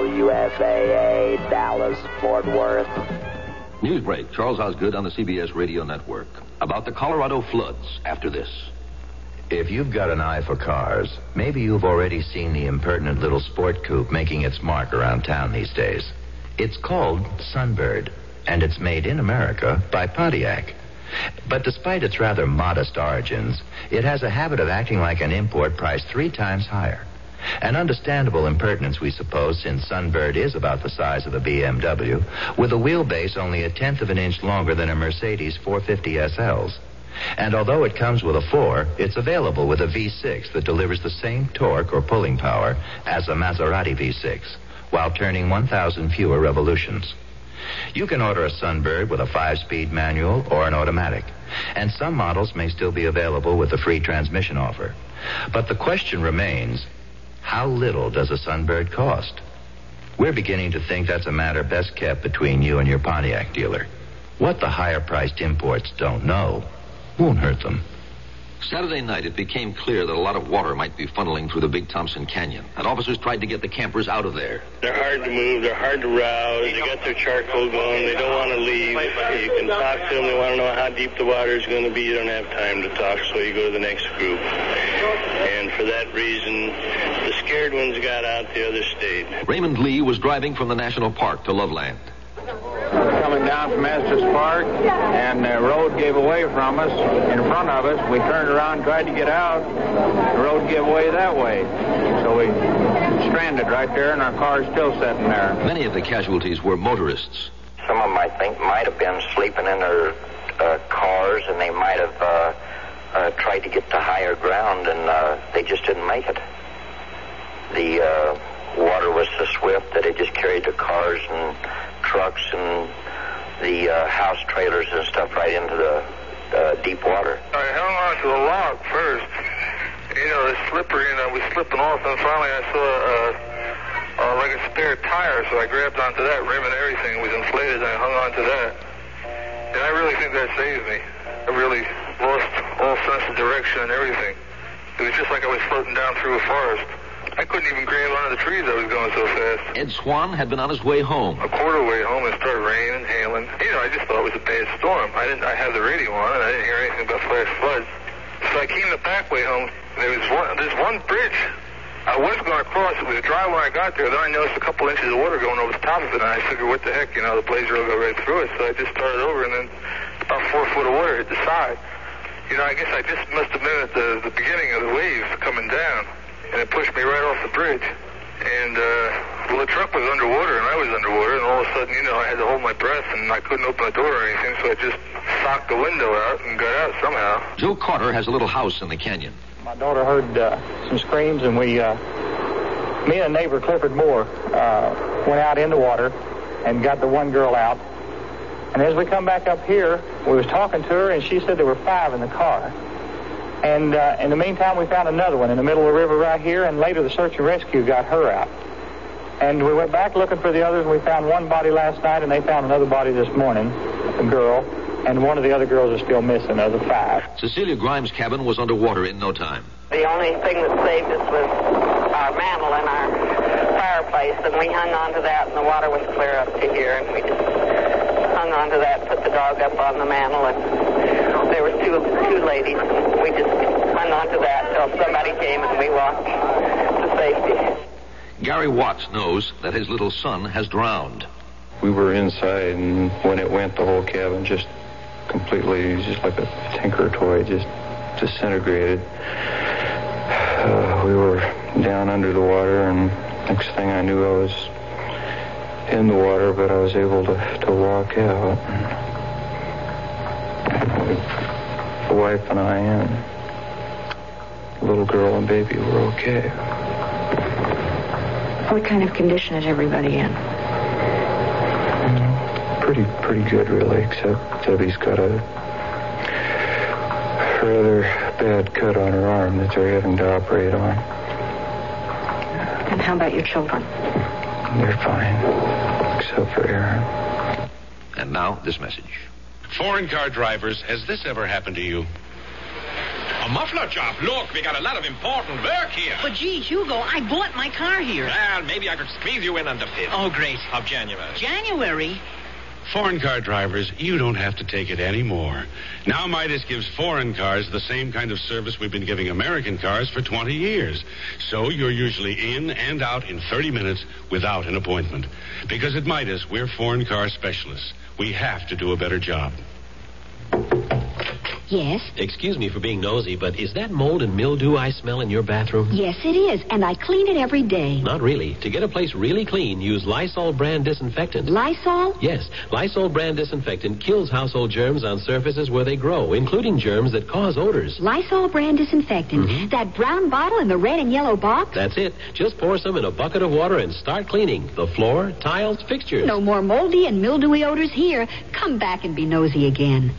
WFAA, Dallas, Fort Worth. Newsbreak, Charles Osgood on the CBS Radio Network. About the Colorado floods after this. If you've got an eye for cars, maybe you've already seen the impertinent little sport coupe making its mark around town these days. It's called Sunbird, and it's made in America by Pontiac. But despite its rather modest origins, it has a habit of acting like an import priced 3 times higher. An understandable impertinence, we suppose, since Sunbird is about the size of a BMW, with a wheelbase only 1/10 of an inch longer than a Mercedes 450 SLs. And although it comes with a 4, it's available with a V6 that delivers the same torque or pulling power as a Maserati V6, while turning 1,000 fewer revolutions. You can order a Sunbird with a 5-speed manual or an automatic, and some models may still be available with a free transmission offer. But the question remains, how little does a Sunbird cost? We're beginning to think that's a matter best kept between you and your Pontiac dealer. What the higher-priced imports don't know won't hurt them. Saturday night, it became clear that a lot of water might be funneling through the Big Thompson Canyon, and officers tried to get the campers out of there. They're hard to move. They're hard to rouse. They got their charcoal going. They don't want to leave. You can talk to them. They want to know how deep the water is going to be. You don't have time to talk, so you go to the next group. And for that reason, the scared ones got out, the others stayed. Raymond Lee was driving from the National Park to Loveland. Coming down from Estes Park, and the road gave away from us, in front of us. We turned around, tried to get out. The road gave away that way. So we stranded right there, and our car's still sitting there. Many of the casualties were motorists. Some of them, I think, might have been sleeping in their cars, and they might have tried to get to higher ground, and they just didn't make it. The water was so swift that it just carried the cars and trucks and the house trailers and stuff right into the deep water. I hung on to the log first. It's slippery, and I was slipping off, and finally I saw like a spare tire, so I grabbed onto that rim and everything. It was inflated, and I hung on to that. And I really think that saved me. I really lost all sense of direction and everything. It was just like I was floating down through a forest. I couldn't even grab onto the trees. I was going so fast. Ed Swan had been on his way home. A quarter way home, it started raining and hailing. I just thought it was a bad storm. I had the radio on, and I didn't hear anything about flash floods. So I came the back way home. There's one bridge. I was going to cross. It was dry when I got there. Then I noticed a couple inches of water going over the top of it, and I figured, what the heck, the blazer will go right through it. So I just started over, and then about 4 foot of water hit the side. I guess I just must have been at the beginning of the waves coming down. And it pushed me right off the bridge. And, the truck was underwater, and I was underwater, and all of a sudden, I had to hold my breath, and I couldn't open the door or anything, so I just socked the window out and got out somehow. Joe Carter has a little house in the canyon. My daughter heard some screams, and me and neighbor Clifford Moore went out in the water and got the one girl out. And as we come back up here, we was talking to her, and she said there were 5 in the car. And in the meantime, we found another one in the middle of the river right here, and later the search and rescue got her out. And we went back looking for the others, and we found one body last night, and they found another body this morning, a girl, and one of the other girls is still missing, of the 5. Cecilia Grimes' cabin was underwater in no time. The only thing that saved us was our mantle in our fireplace, and we hung on to that, and the water was clear up to here, and we just hung on to that, put the dog up on the mantle, and there were two ladies, and we just hung on to that until somebody came and we walked to safety. Gary Watts knows that his little son has drowned. We were inside, and when it went, the whole cabin just completely, just like a tinker toy, just disintegrated. We were down under the water, and next thing I knew, I was in the water, but I was able to walk out. The wife and I and the little girl and baby were okay. What kind of condition is everybody in? Pretty good, really, except Debbie's got a rather bad cut on her arm that they're having to operate on. And how about your children? They're fine, except for Aaron. And now, this message. Foreign car drivers, has this ever happened to you? A muffler job. Look, we got a lot of important work here. But gee, Hugo, I bought my car here. Well, maybe I could squeeze you in on the 5th. Oh, great. Of January. January? Foreign car drivers, you don't have to take it anymore. Now Midas gives foreign cars the same kind of service we've been giving American cars for 20 years. So you're usually in and out in 30 minutes without an appointment. Because at Midas, we're foreign car specialists. We have to do a better job. Yes? Excuse me for being nosy, but is that mold and mildew I smell in your bathroom? Yes, it is, and I clean it every day. Not really. To get a place really clean, use Lysol brand disinfectant. Lysol? Yes. Lysol brand disinfectant kills household germs on surfaces where they grow, including germs that cause odors. Lysol brand disinfectant? Mm-hmm. That brown bottle in the red and yellow box? That's it. Just pour some in a bucket of water and start cleaning. The floor, tiles, fixtures. No more moldy and mildewy odors here. Come back and be nosy again.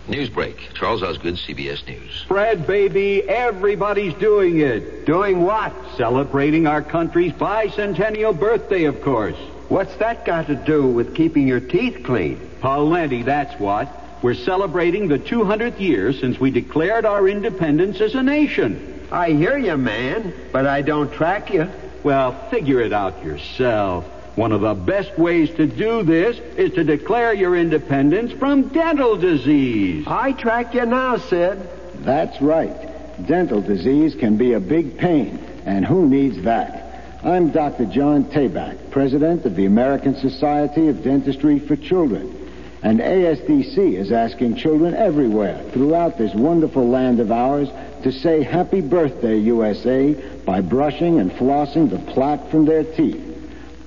News break. Charles Osgood, CBS News. Fred, baby, everybody's doing it. Doing what? Celebrating our country's bicentennial birthday, of course. What's that got to do with keeping your teeth clean? Plenty, that's what. We're celebrating the 200th year since we declared our independence as a nation. I hear you, man, but I don't track you. Well, figure it out yourself. One of the best ways to do this is to declare your independence from dental disease. I track you now, Sid. That's right. Dental disease can be a big pain, and who needs that? I'm Dr. John Tabak, president of the American Society of Dentistry for Children. And ASDC is asking children everywhere throughout this wonderful land of ours to say Happy Birthday, USA, by brushing and flossing the plaque from their teeth.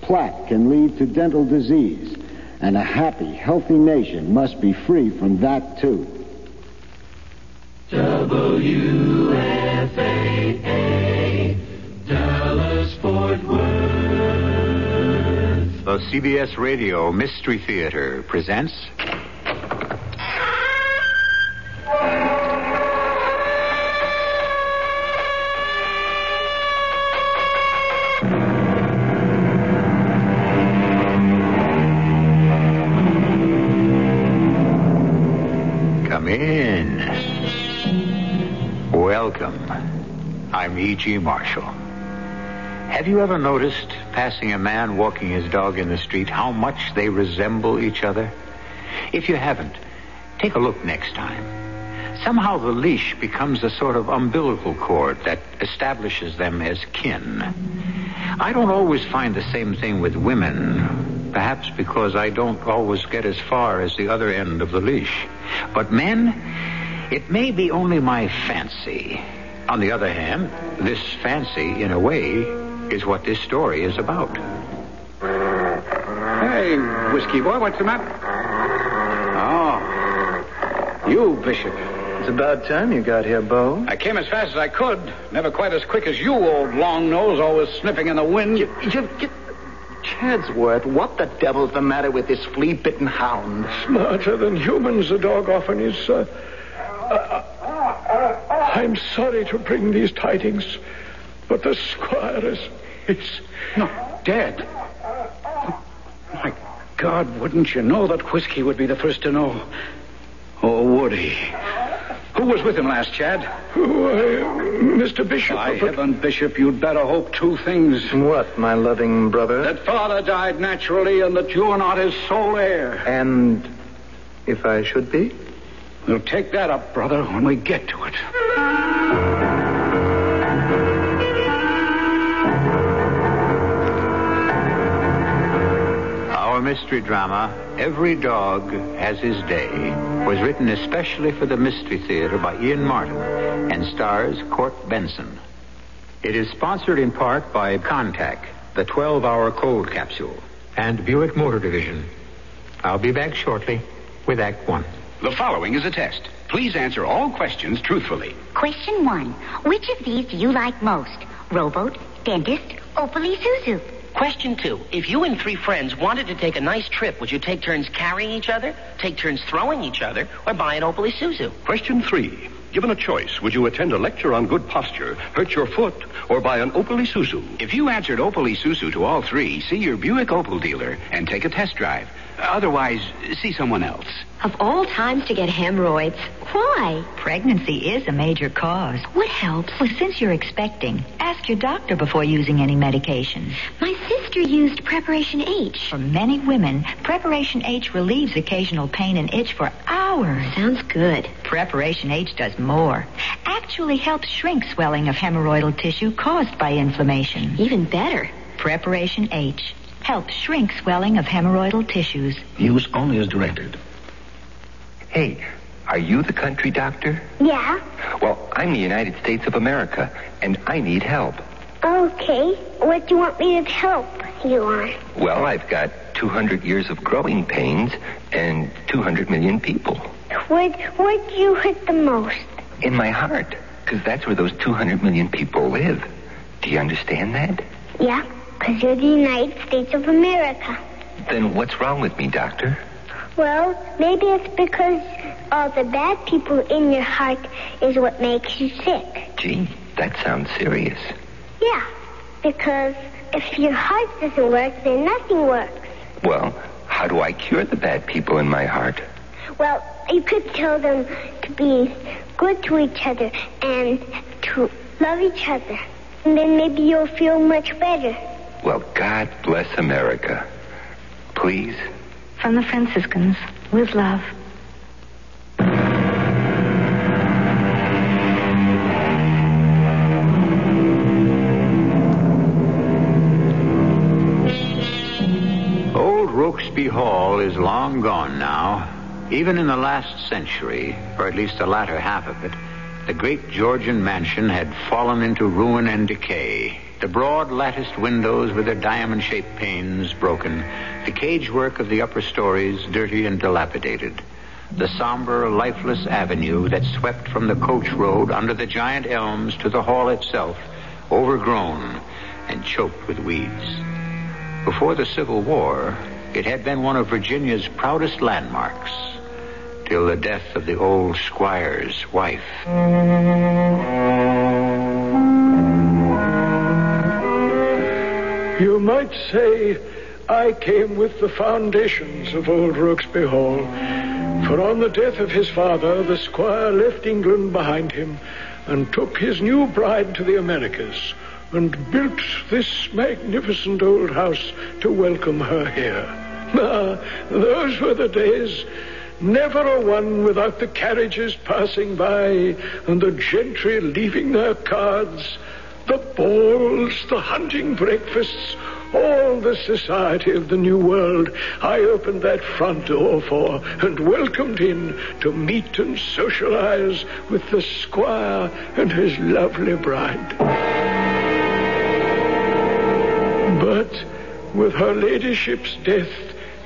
Plaque can lead to dental disease, and a happy, healthy nation must be free from that, too. WFAA, Dallas, Fort Worth. The CBS Radio Mystery Theater presents... Come in. Welcome. I'm E.G. Marshall. Have you ever noticed, passing a man walking his dog in the street, how much they resemble each other? If you haven't, take a look next time. Somehow the leash becomes a sort of umbilical cord that establishes them as kin. I don't always find the same thing with women, perhaps because I don't always get as far as the other end of the leash. But men, it may be only my fancy. On the other hand, this fancy, in a way, is what this story is about. Hey, whiskey boy, what's the matter? Oh, you, Bishop. It's about time you got here, Bo. I came as fast as I could. Never quite as quick as you, old long nose, always sniffing in the wind. Chadsworth, what the devil's the matter with this flea-bitten hound? Smarter than humans, the dog often is, sir. I'm sorry to bring these tidings, but the squire is... No, dead. My God, wouldn't you know that whiskey would be the first to know? Or would he? Who was with him last, Chad? Mr. Bishop. By heaven, Bishop, you'd better hope two things. What, my loving brother? That father died naturally and that you're not his sole heir. And if I should be? We'll take that up, brother, when we get to it. Our mystery drama, Every Dog Has His Day, was written especially for the Mystery Theater by Ian Martin and stars Court Benson. It is sponsored in part by Contac, the 12-hour cold capsule, and Buick Motor Division. I'll be back shortly with Act One. The following is a test. Please answer all questions truthfully. Question 1. Which of these do you like most? Rowboat, dentist, Opal Isuzu? Question 2. If you and 3 friends wanted to take a nice trip, would you take turns carrying each other, take turns throwing each other, or buy an Opal Isuzu? Question 3. Given a choice, would you attend a lecture on good posture, hurt your foot, or buy an Opel Isuzu? If you answered Opel Isuzu to all three, see your Buick Opel dealer and take a test drive. Otherwise, see someone else. Of all times to get hemorrhoids, why? Pregnancy is a major cause. What helps? Well, since you're expecting, ask your doctor before using any medication. My sister used Preparation H. For many women, Preparation H relieves occasional pain and itch for hours. Sounds good. Preparation H does more. Actually helps shrink swelling of hemorrhoidal tissue caused by inflammation. Even better. Preparation H helps shrink swelling of hemorrhoidal tissues. Use only as directed. Hey, are you the country doctor? Yeah. Well, I'm the United States of America, and I need help. Okay. What do you want me to help you on? Well, I've got 200 years of growing pains and 200 million people. Where do you hurt the most? In my heart, because that's where those 200 million people live. Do you understand that? Yeah, because you're the United States of America. Then what's wrong with me, doctor? Well, maybe it's because all the bad people in your heart is what makes you sick. Gee, that sounds serious. Yeah, because if your heart doesn't work, then nothing works. Well, how do I cure the bad people in my heart? Well, you could tell them to be good to each other and to love each other. And then maybe you'll feel much better. Well, God bless America. Please. From the Franciscans, with love. Old Rokesby Hall is long gone now. Even in the last century, or at least the latter half of it, the great Georgian mansion had fallen into ruin and decay. The broad latticed windows with their diamond-shaped panes broken, the cagework of the upper stories dirty and dilapidated, the somber, lifeless avenue that swept from the coach road under the giant elms to the hall itself, overgrown and choked with weeds. Before the Civil War, it had been one of Virginia's proudest landmarks, till the death of the old squire's wife. You might say I came with the foundations of old Rokesby Hall. For on the death of his father, the squire left England behind him and took his new bride to the Americas and built this magnificent old house to welcome her here. Ah, those were the days. Never a one without the carriages passing by and the gentry leaving their cards. The balls, the hunting breakfasts, all the society of the New World I opened that front door for and welcomed in to meet and socialize with the squire and his lovely bride. But with her ladyship's death,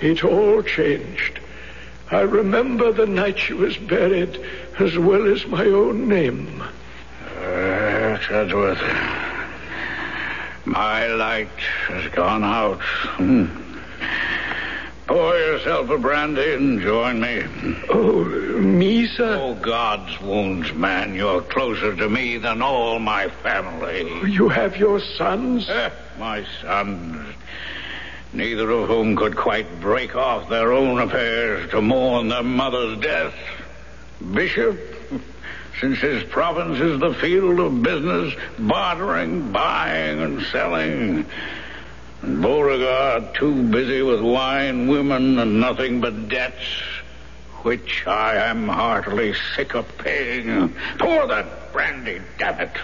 it all changed. I remember the night she was buried as well as my own name. Chatsworth, my light has gone out. Pour yourself a brandy and join me. Oh, me, sir? Oh, God's wounds, man, you're closer to me than all my family. You have your sons? My sons, neither of whom could quite break off their own affairs to mourn their mother's death. Bishop, since his province is the field of business, bartering, buying, and selling. And Beauregard too busy with wine, women, and nothing but debts, which I am heartily sick of paying. Pour that brandy, damn it.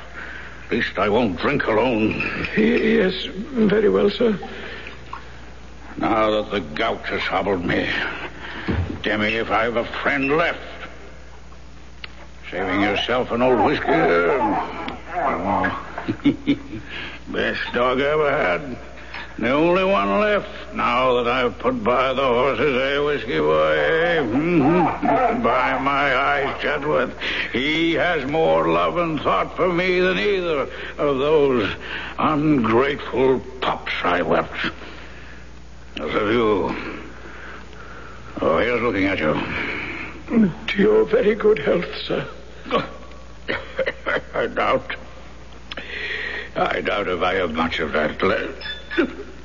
At least I won't drink alone. Yes, very well, sir. Now that the gout has hobbled me, Demi, if I've a friend left. Saving yourself an old whiskey. Best dog I ever had. The only one left now that I've put by the horses, whiskey boy. By my eyes, Chatsworth, he has more love and thought for me than either of those ungrateful pups I left. As of you. Oh, here's looking at you. To your very good health, sir. I doubt if I have much of that left.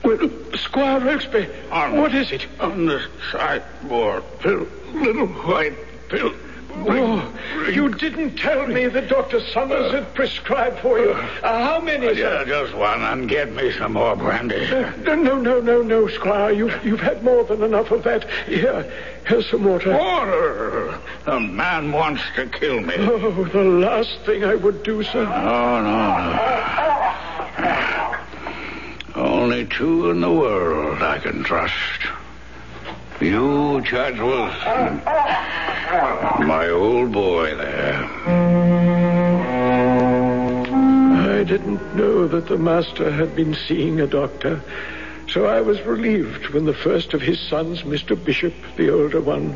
Well, Squire Rokesby, what is it? On the sideboard, little white pill. Oh, you didn't tell me that Dr. Summers had prescribed for you. How many, sir? Just one, and get me some more brandy. No, Squire. You've had more than enough of that. Here's some water. Water? The man wants to kill me. Oh, the last thing I would do, sir. Oh, no. Only two in the world I can trust. You, Chadsworth, my old boy there. I didn't know that the master had been seeing a doctor, so I was relieved when the first of his sons, Mr. Bishop, the older one,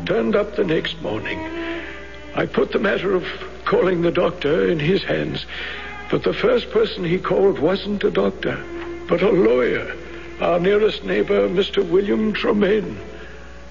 turned up the next morning. I put the matter of calling the doctor in his hands, but the first person he called wasn't a doctor, but a lawyer. Our nearest neighbor, Mr. William Tremaine.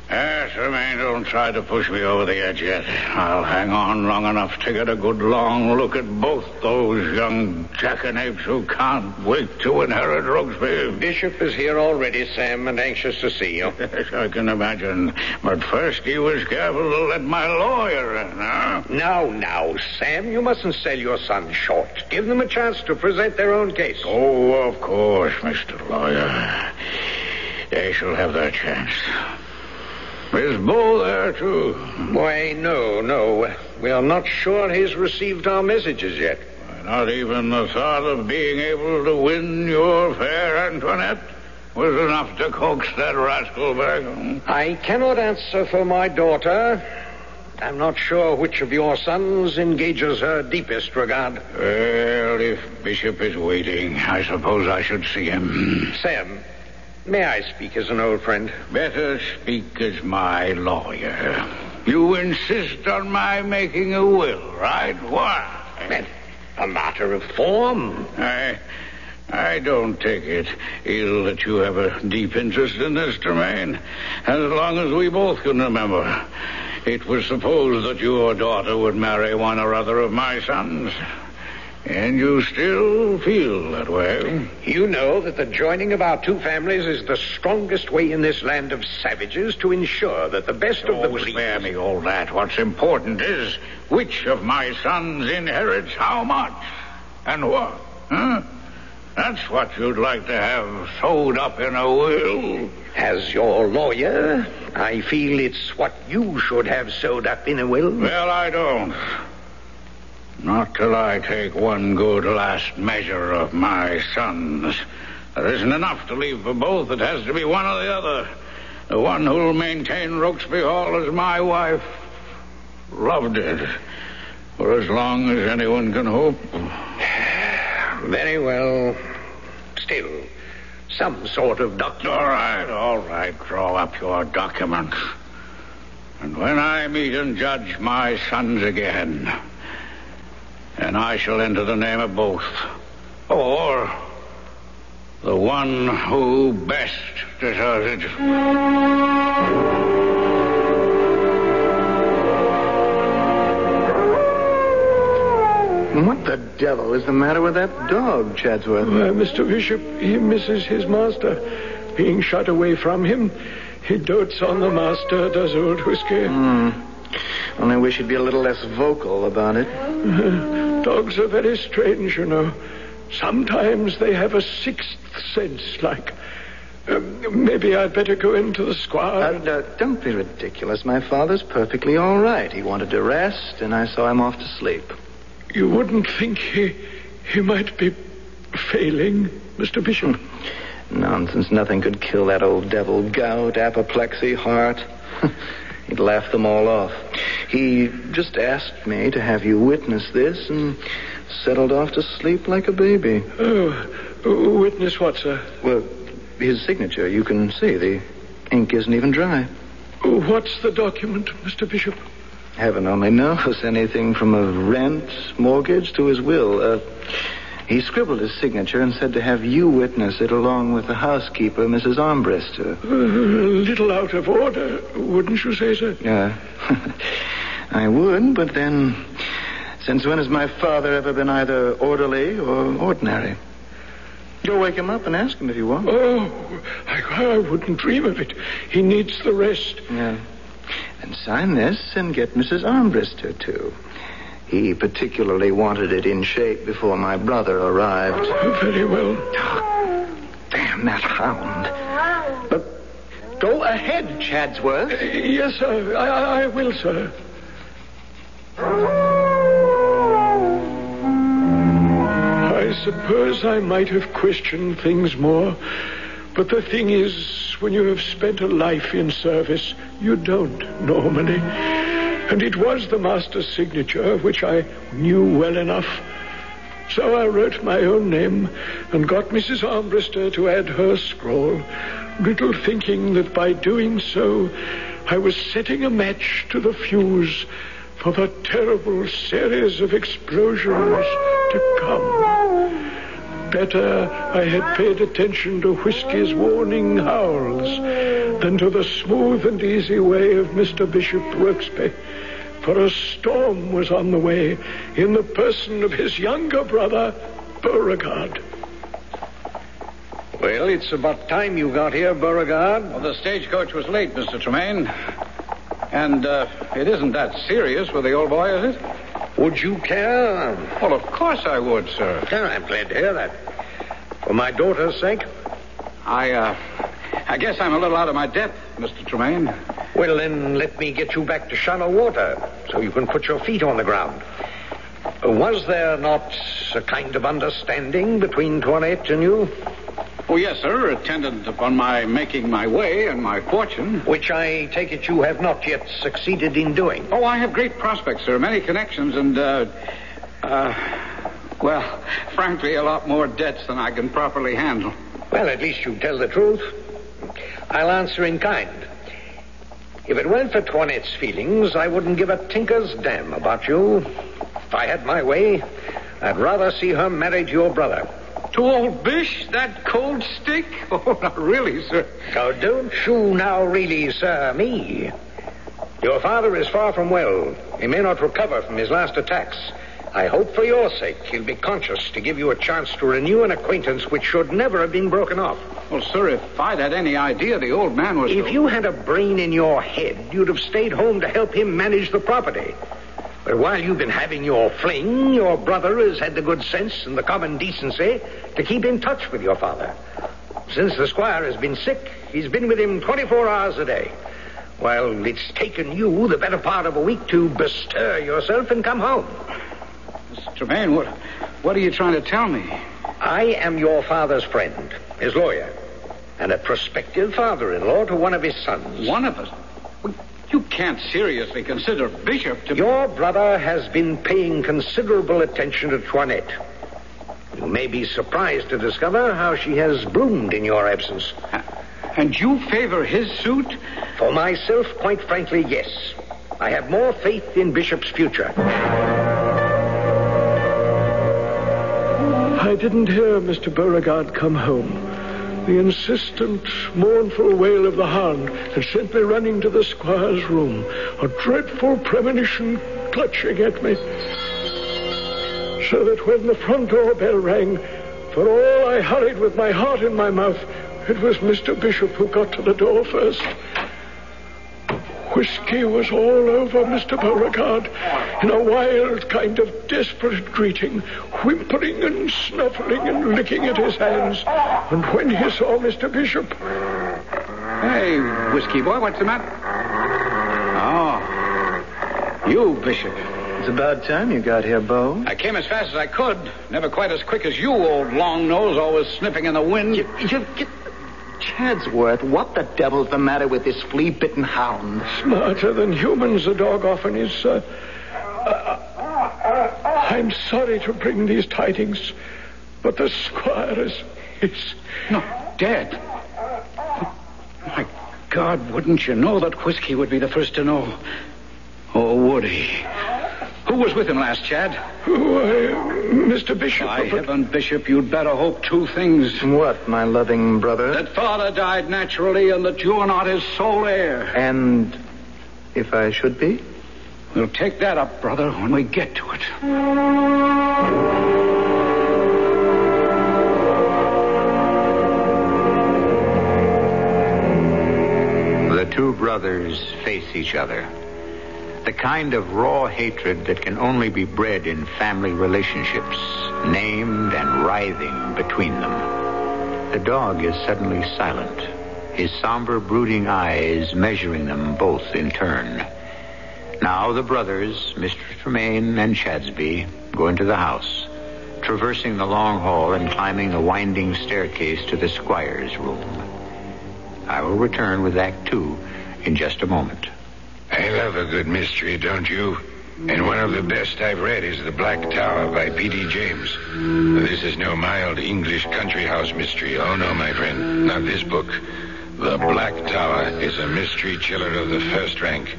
Tremaine, don't try to push me over the edge yet. I'll hang on long enough to get a good long look at both those young jackanapes who can't wait to inherit Rokesby. Bishop is here already, Sam, and anxious to see you. Yes, I can imagine. But first he was careful to let my lawyer in, huh? Now, Sam, you mustn't sell your son short. Give them a chance to present their own case. Oh, of course, Mr. Lawyer. They shall have their chance. Is Bo there, too? Why, no. We are not sure he's received our messages yet. Not even the thought of being able to win your fair Antoinette was enough to coax that rascal back. I cannot answer for my daughter. I'm not sure which of your sons engages her deepest regard. Well, if Bishop is waiting, I suppose I should see him. Sam, may I speak as an old friend? Better speak as my lawyer. You insist on my making a will, right? Why? A matter of form. I don't take it ill that you have a deep interest in this, Tremaine. As long as we both can remember, it was supposed that your daughter would marry one or other of my sons. And you still feel that way? You know that the joining of our two families is the strongest way in this land of savages to ensure that the best of the breed... Spare me all that. What's important is which of my sons inherits how much and what, huh? That's what you'd like to have sewed up in a will. As your lawyer, I feel it's what you should have sewed up in a will. Well, I don't. Not till I take one good last measure of my sons. There isn't enough to leave for both. It has to be one or the other. The one who'll maintain Rokesby Hall as my wife loved it for as long as anyone can hope. Very well. Still, some sort of document. All right. Draw up your documents. And when I meet and judge my sons again... and I shall enter the name of both. Or the one who best deserves it. What the devil is the matter with that dog, Chadsworth? Mr. Bishop, he misses his master. Being shut away from him, he dotes on the master, does old Whiskey. Only wish he'd be a little less vocal about it. Dogs are very strange, you know. Sometimes they have a sixth sense, like... maybe I'd better go into the squire. Don't be ridiculous. My father's perfectly all right. He wanted to rest, and I saw him off to sleep. You wouldn't think he might be failing, Mr. Bishop? Nonsense. Nothing could kill that old devil. Gout, apoplexy, heart... He'd laugh them all off. He just asked me to have you witness this and settled off to sleep like a baby. Oh, witness what, sir? Well, his signature. You can see the ink isn't even dry. What's the document, Mr. Bishop? Heaven only knows. Anything from a rent, mortgage to his will. He scribbled his signature and said to have you witness it along with the housekeeper, Mrs. Armbruster. A little out of order, wouldn't you say, sir? I would, but then, Since when has my father ever been either orderly or ordinary? Go wake him up and ask him if you want. Oh, I wouldn't dream of it. He needs the rest. Yeah. And sign this and get Mrs. Armbruster, too. He particularly wanted it in shape before my brother arrived. Very well. Oh, damn that hound. But go ahead, Chadsworth. Yes, sir. I will, sir. I suppose I might have questioned things more, but the thing is, when you have spent a life in service, you don't normally. And it was the master's signature, which I knew well enough. So I wrote my own name and got Mrs. Armbruster to add her scrawl, little thinking that by doing so, I was setting a match to the fuse for the terrible series of explosions to come. Better I had paid attention to Whiskey's warning howls than to the smooth and easy way of Mr. Bishop Rokesby, for a storm was on the way in the person of his younger brother, Beauregard. Well, it's about time you got here, Beauregard. Well, the stagecoach was late, Mr. Tremaine. And it isn't that serious with the old boy, is it? Would you care? Well, of course I would, sir. I'm glad to hear that. For my daughter's sake? I guess I'm a little out of my depth, Mr. Tremaine. Well, then let me get you back to shallow water so you can put your feet on the ground. Was there not a kind of understanding between Toinette and you? Oh, yes, sir. Attendant upon my making my way and my fortune. Which I take it you have not yet succeeded in doing. Oh, I have great prospects, sir. Many connections and, well, frankly, a lot more debts than I can properly handle. Well, at least you tell the truth. I'll answer in kind. If it weren't for Toinette's feelings, I wouldn't give a tinker's damn about you. If I had my way, I'd rather see her married to your brother. To old Bish, that cold stick? Oh, not really, sir. Now, don't you now really, sir, me. Your father is far from well. He may not recover from his last attacks. I hope for your sake he'll be conscious to give you a chance to renew an acquaintance which should never have been broken off. Well, sir, if I'd had any idea the old man was... If you had a brain in your head, you'd have stayed home to help him manage the property. But while you've been having your fling, your brother has had the good sense and the common decency to keep in touch with your father. Since the squire has been sick, he's been with him 24 hours a day. While it's taken you the better part of a week to bestir yourself and come home. Mr. Tremaine, what are you trying to tell me? I am your father's friend, his lawyer, and a prospective father-in-law to one of his sons. One of us? You can't seriously consider Bishop to... Your brother has been paying considerable attention to Toinette. You may be surprised to discover how she has bloomed in your absence. And you favor his suit? For myself, quite frankly, yes. I have more faith in Bishop's future. I didn't hear Mr. Beauregard come home. The insistent, mournful wail of the hound had sent me running to the squire's room, a dreadful premonition clutching at me. So that when the front door bell rang, for all I hurried with my heart in my mouth, it was Mr. Bishop who got to the door first. Whiskey was all over Mr. Beauregard in a wild kind of desperate greeting, whimpering and snuffling and licking at his hands. And when he saw Mr. Bishop... Hey, Whiskey boy, what's the matter? Oh, you, Bishop. It's about time you got here, Bo. I came as fast as I could. Never quite as quick as you, old long nose, always sniffing in the wind. Chadsworth, what the devil's the matter with this flea-bitten hound? Smarter than humans, the dog often is, sir. I'm sorry to bring these tidings, but the squire is... Not dead. My God, wouldn't you know that Whiskey would be the first to know? Oh, would he? Who was with him last, Chad? Mr. Bishop. By heaven, Bishop, you'd better hope two things. What, my loving brother? That father died naturally and that you are not his sole heir. And if I should be? We'll take that up, brother, when we get to it. The two brothers face each other. The kind of raw hatred that can only be bred in family relationships, named and writhing between them. The dog is suddenly silent, his somber, brooding eyes measuring them both in turn. Now the brothers, Mr. Tremaine and Chadsby, go into the house, traversing the long hall and climbing the winding staircase to the squire's room. I will return with Act 2 in just a moment. I love a good mystery, don't you? And one of the best I've read is The Black Tower by P.D. James. This is no mild English country house mystery. Oh, no, my friend, not this book. The Black Tower is a mystery chiller of the first rank.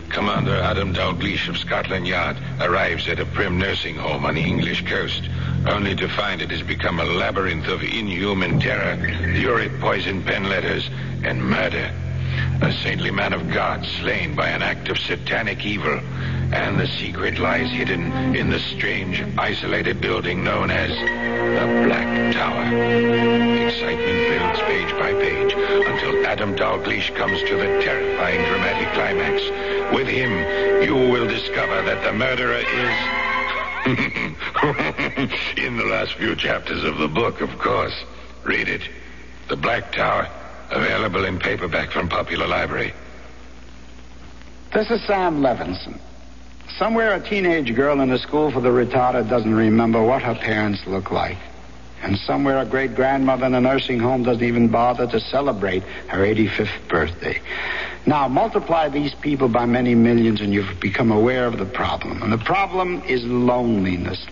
Commander Adam Dalgleish of Scotland Yard arrives at a prim nursing home on the English coast, only to find it has become a labyrinth of inhuman terror, lurid poison pen letters, and murder. A saintly man of God slain by an act of satanic evil, and the secret lies hidden in the strange, isolated building known as the Black Tower. Excitement builds page by page until Adam Dalgleish comes to the terrifying dramatic climax. With him, you will discover that the murderer is... in the last few chapters of the book, of course. Read it. The Black Tower, available in paperback from Popular Library. This is Sam Levinson. Somewhere a teenage girl in a school for the retarded doesn't remember what her parents look like. And somewhere a great-grandmother in a nursing home doesn't even bother to celebrate her 85th birthday. Now, multiply these people by many millions and you've become aware of the problem. And the problem is loneliness.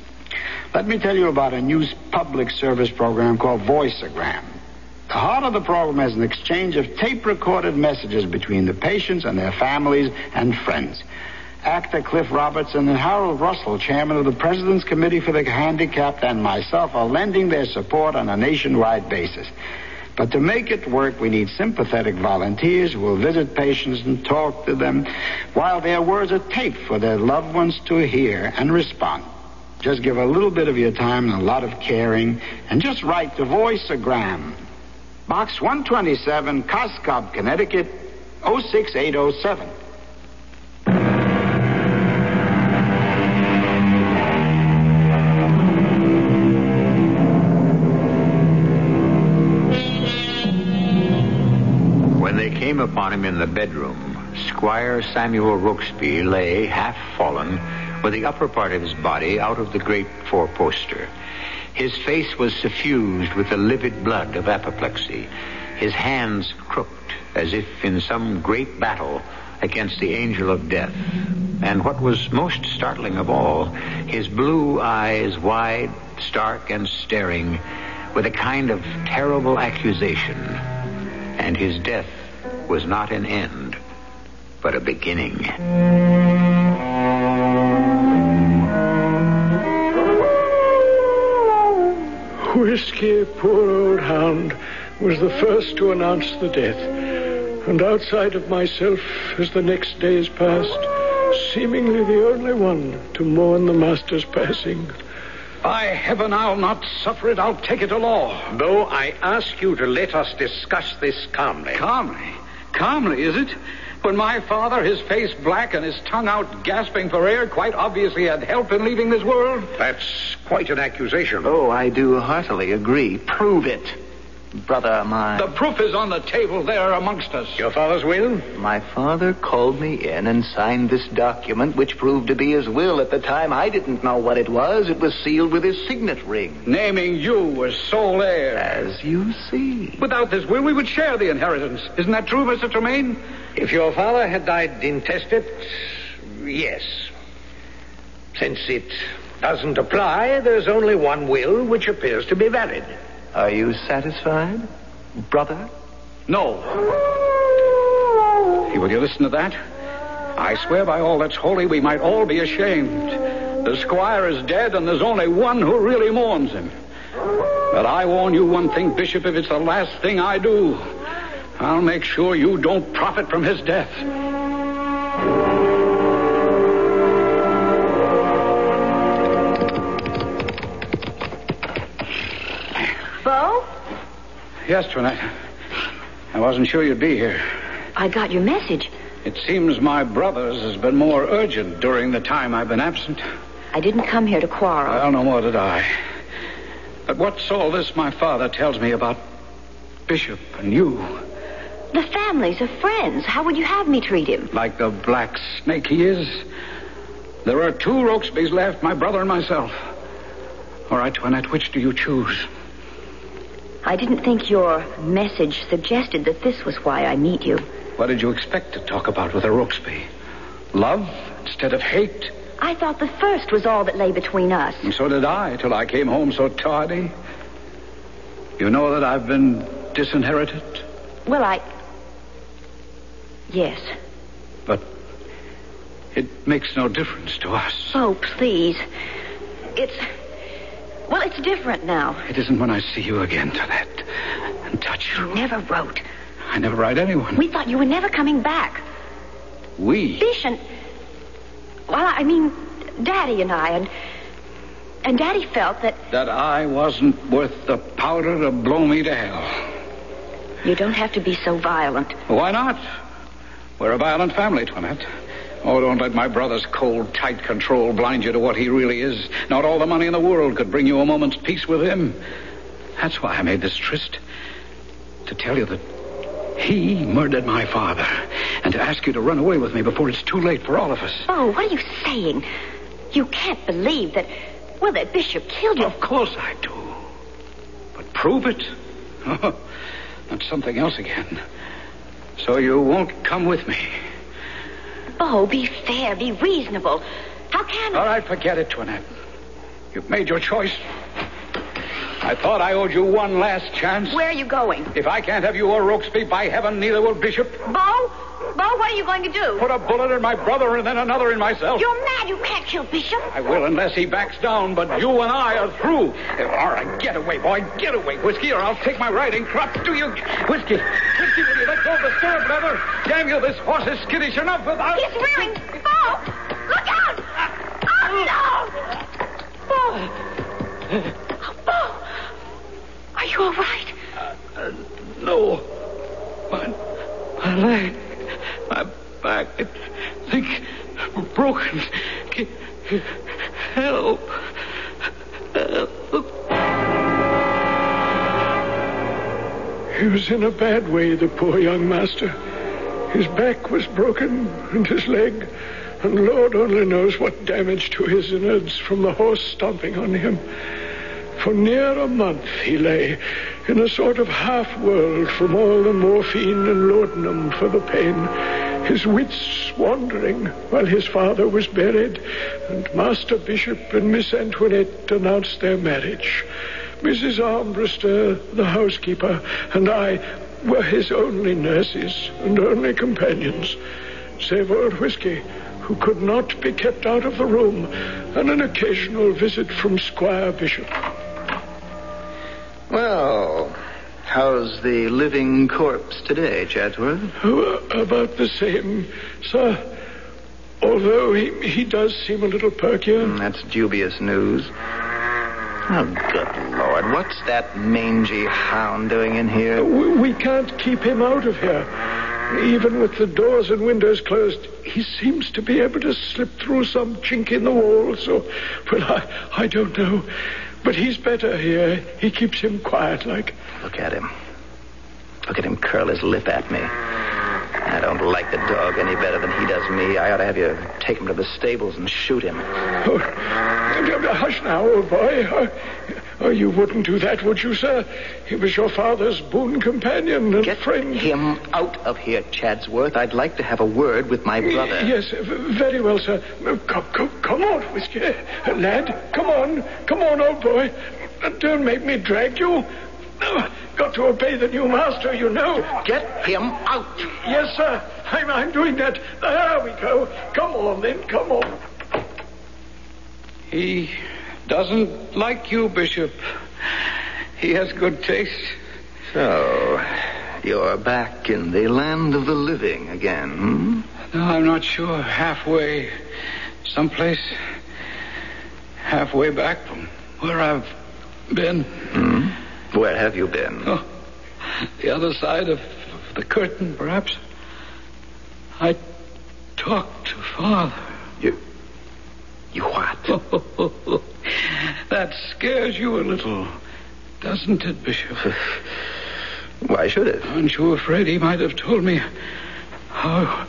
Let me tell you about a new public service program called Voiceogram. The heart of the program is an exchange of tape-recorded messages between the patients and their families and friends. Actor Cliff Robertson and Harold Russell, chairman of the President's Committee for the Handicapped, and myself are lending their support on a nationwide basis. But to make it work, we need sympathetic volunteers who will visit patients and talk to them while their words are taped for their loved ones to hear and respond. Just give a little bit of your time and a lot of caring, and just write to Voiceogram. Box 127, Coscob, Connecticut, 06807. When they came upon him in the bedroom, Squire Samuel Rokesby lay half fallen with the upper part of his body out of the great four-poster. His face was suffused with the livid blood of apoplexy, his hands crooked as if in some great battle against the angel of death. And what was most startling of all, his blue eyes wide, stark, and staring with a kind of terrible accusation. And his death was not an end, but a beginning. Whiskey, poor old hound, was the first to announce the death. And outside of myself, as the next days passed, seemingly the only one to mourn the master's passing. By heaven, I'll not suffer it. I'll take it to law. Though I ask you to let us discuss this calmly. Calmly? Calmly, is it? When my father, his face black and his tongue out gasping for air, quite obviously had help in leaving this world? That's quite an accusation. Oh, I do heartily agree. Prove it, brother mine. The proof is on the table there amongst us. Your father's will? My father called me in and signed this document, which proved to be his will. At the time, I didn't know what it was. It was sealed with his signet ring. Naming you as sole heir. As you see. Without this will, we would share the inheritance. Isn't that true, Mr. Tremaine? If your father had died intestate, yes. Since it doesn't apply, there's only one will which appears to be valid. Are you satisfied, brother? No. Will you listen to that? I swear by all that's holy, we might all be ashamed. The squire is dead, and there's only one who really mourns him. But I warn you one thing, Bishop, if it's the last thing I do, I'll make sure you don't profit from his death. Bo? Yes, Toinette. I wasn't sure you'd be here. I got your message. It seems my brother's has been more urgent during the time I've been absent. I didn't come here to quarrel. Well, no more did I. But what's all this my father tells me about Bishop and you? The families are friends. How would you have me treat him? Like the black snake he is. There are 2 Rokesbys left, my brother and myself. All right, Toinette, which do you choose? I didn't think your message suggested that this was why I meet you. What did you expect to talk about with a Rokesby? Love instead of hate? I thought the first was all that lay between us. And so did I, till I came home so tardy. You know that I've been disinherited? Well, Yes. But it makes no difference to us. Oh, please. It's different now. It isn't when I see you again, Toinette, and touch you. You never wrote. I never write anyone. We thought you were never coming back. We? Bish and... Well, I mean, Daddy and I, and Daddy felt that... That I wasn't worth the powder to blow me to hell. You don't have to be so violent. Why not? We're a violent family, Toinette. Oh, don't let my brother's cold, tight control blind you to what he really is. Not all the money in the world could bring you a moment's peace with him. That's why I made this tryst. To tell you that he murdered my father. And to ask you to run away with me before it's too late for all of us. Oh, what are you saying? You can't believe that... Well, that Bishop killed you. Of course I do. But prove it? That's something else again. So you won't come with me. Oh, be fair, be reasonable. How can... All right, forget it, Toinette. You've made your choice. I thought I owed you one last chance. Where are you going? If I can't have you or Rokesby, by heaven, neither will Bishop. Bo, what are you going to do? Put a bullet in my brother and then another in myself. You're mad. You can't kill Bishop. I will unless he backs down, but you and I are through. All right, get away, boy. Get away, Whiskey, or I'll take my riding crop. Do you... Whiskey, will you let go of the stirrup leather? Damn you, this horse is skittish enough without... He's rearing. Bo, look out! Oh, no! Bo, are you all right? No. My leg, my back, I think broken. Help. He was in a bad way, the poor young master. His back was broken and his leg, and Lord only knows what damage to his innards from the horse stomping on him. For near a month he lay in a sort of half-world from all the morphine and laudanum for the pain, his wits wandering while his father was buried, and Master Bishop and Miss Antoinette announced their marriage. Mrs. Armbruster, the housekeeper, and I were his only nurses and only companions, save old Whiskey, who could not be kept out of the room, and an occasional visit from Squire Bishop. Well, how's the living corpse today, Chatsworth? Oh, about the same, sir. Although he does seem a little perkier. That's dubious news. Oh, good Lord. What's that mangy hound doing in here? We can't keep him out of here. Even with the doors and windows closed, he seems to be able to slip through some chink in the wall, so... Well, I don't know. But he's better here. He keeps him quiet like. Look at him. Look at him curl his lip at me. I don't like the dog any better than he does me. I ought to have you take him to the stables and shoot him. Oh, hush now, old boy. Oh, you wouldn't do that, would you, sir? He was your father's boon companion and friend. Get him out of here, Chadsworth. I'd like to have a word with my brother. Yes, very well, sir. Come on, Whiskey. Lad, come on, old boy. Don't make me drag you. Got to obey the new master, you know. Get him out. Yes, sir. I'm doing that. There we go. Come on, then. Come on. He doesn't like you, Bishop. He has good taste. So, you're back in the land of the living again, hmm? No, I'm not sure. Halfway. Someplace halfway back from where I've been. Hmm? Where have you been? Oh, the other side of the curtain, perhaps. I talked to Father. You what? That scares you a little, doesn't it, Bishop? Why should it? Aren't you afraid he might have told me how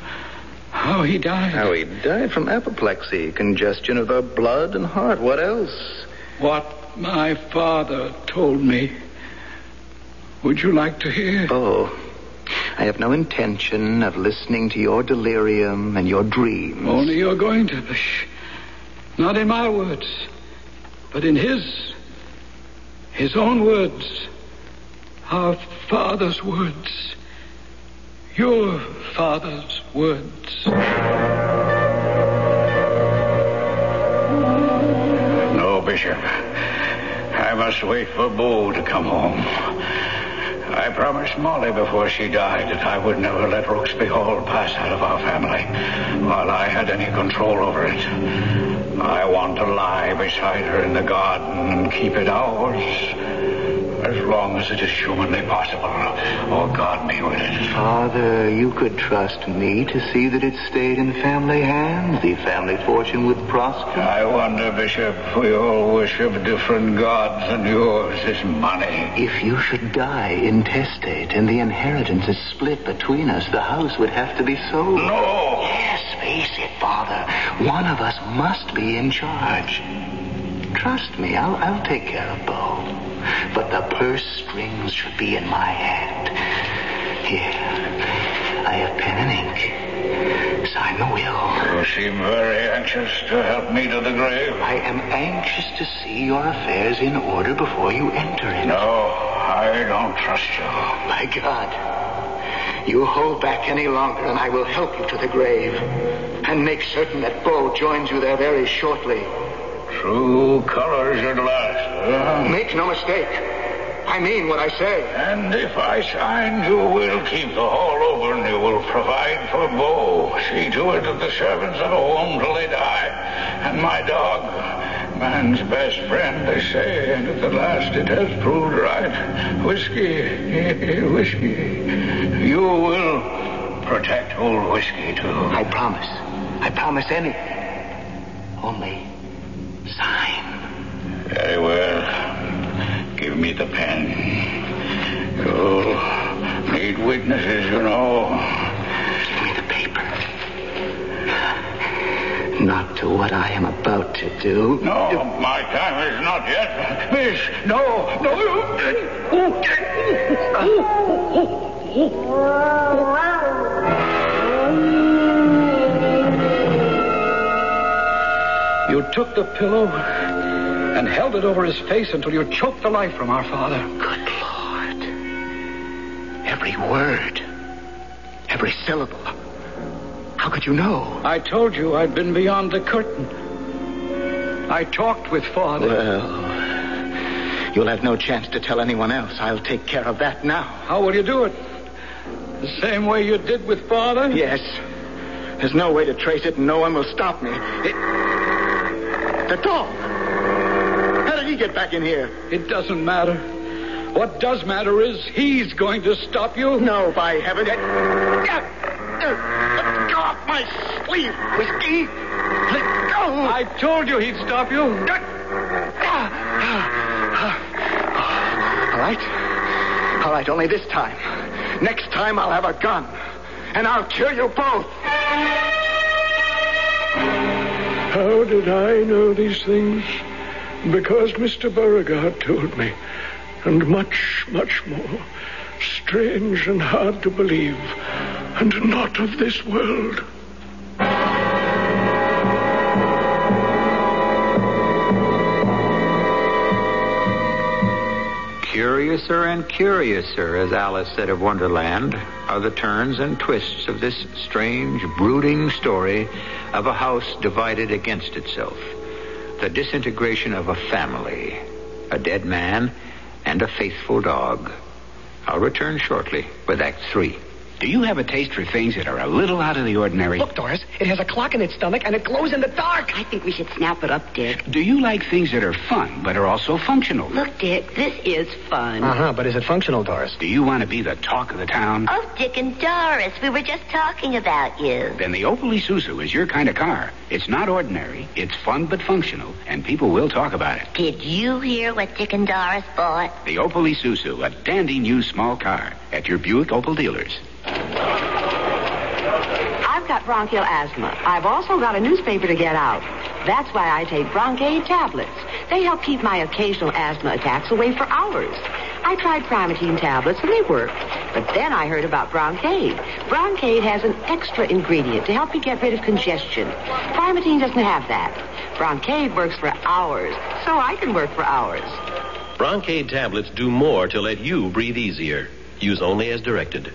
he died? How he died from apoplexy, congestion of the blood and heart. What else? What my father told me. Would you like to hear? Oh, I have no intention of listening to your delirium and your dreams. Only you're going to, Bish. Not in my words, but in his own words. Our father's words. Your father's words. No, Bishop. I must wait for Bo to come home. I promised Molly before she died that I would never let Rooksby Hall pass out of our family while I had any control over it. I want to lie beside her in the garden and keep it ours as long as it is humanly possible. Oh, God be with it. Father, you could trust me to see that it stayed in family hands. The family fortune would prosper. I wonder, Bishop, we all worship different gods, and yours is money. If you should die intestate and the inheritance is split between us, the house would have to be sold. No! Yes, face it, Father. One of us must be in charge. Trust me, I'll take care of Bo. But the purse strings should be in my hand. Here, I have pen and ink. Sign the will. You seem very anxious to help me to the grave. I am anxious to see your affairs in order before you enter it. No, I don't trust you. My God. You hold back any longer and I will help you to the grave. And make certain that Bo joins you there very shortly. True colors at last, huh? Make no mistake. I mean what I say. And if I sign, you will keep the hall over and you will provide for Bo. See to it that the servants are home till they die. And my dog, man's best friend, they say, and at the last it has proved right. Whiskey. You will protect old Whiskey, too. I promise. I promise anything. Only sign. Very well. Give me the pen. You'll need witnesses, you know. Give me the paper. Not to what I am about to do. No, my time is not yet. Miss, no. You took the pillow and held it over his face until you choked the life from our father. Good Lord. Every word. Every syllable. How could you know? I told you I'd been beyond the curtain. I talked with Father. Well, you'll have no chance to tell anyone else. I'll take care of that now. How will you do it? The same way you did with Father? Yes. There's no way to trace it and no one will stop me. The dog. How did he get back in here? It doesn't matter. What does matter is he's going to stop you. No, by heaven. Let go off my sleeve, Whiskey. Let go. I told you he'd stop you. All right, only this time. Next time I'll have a gun. And I'll kill you both. How did I know these things? Because Mr. Beauregard told me. And much, much more. Strange and hard to believe. And not of this world. Curiouser and curiouser, as Alice said of Wonderland, are the turns and twists of this strange, brooding story of a house divided against itself. The disintegration of a family, a dead man, and a faithful dog. I'll return shortly with Act 3. Do you have a taste for things that are a little out of the ordinary? Look, Doris, it has a clock in its stomach and it glows in the dark. I think we should snap it up, Dick. Do you like things that are fun but are also functional? Look, Dick, this is fun. But is it functional, Doris? Do you want to be the talk of the town? Oh, Dick and Doris, we were just talking about you. Then the Opel Isuzu is your kind of car. It's not ordinary, it's fun but functional, and people will talk about it. Did you hear what Dick and Doris bought? The Opel Isuzu, a dandy new small car, at your Buick Opel dealers. I've got bronchial asthma. I've also got a newspaper to get out. That's why I take Broncaid tablets. They help keep my occasional asthma attacks away for hours. I tried Primatine tablets and they worked. But then I heard about Broncaid. Broncaid has an extra ingredient to help you get rid of congestion. Primatine doesn't have that. Broncaid works for hours, so I can work for hours. Broncaid tablets do more to let you breathe easier. Use only as directed.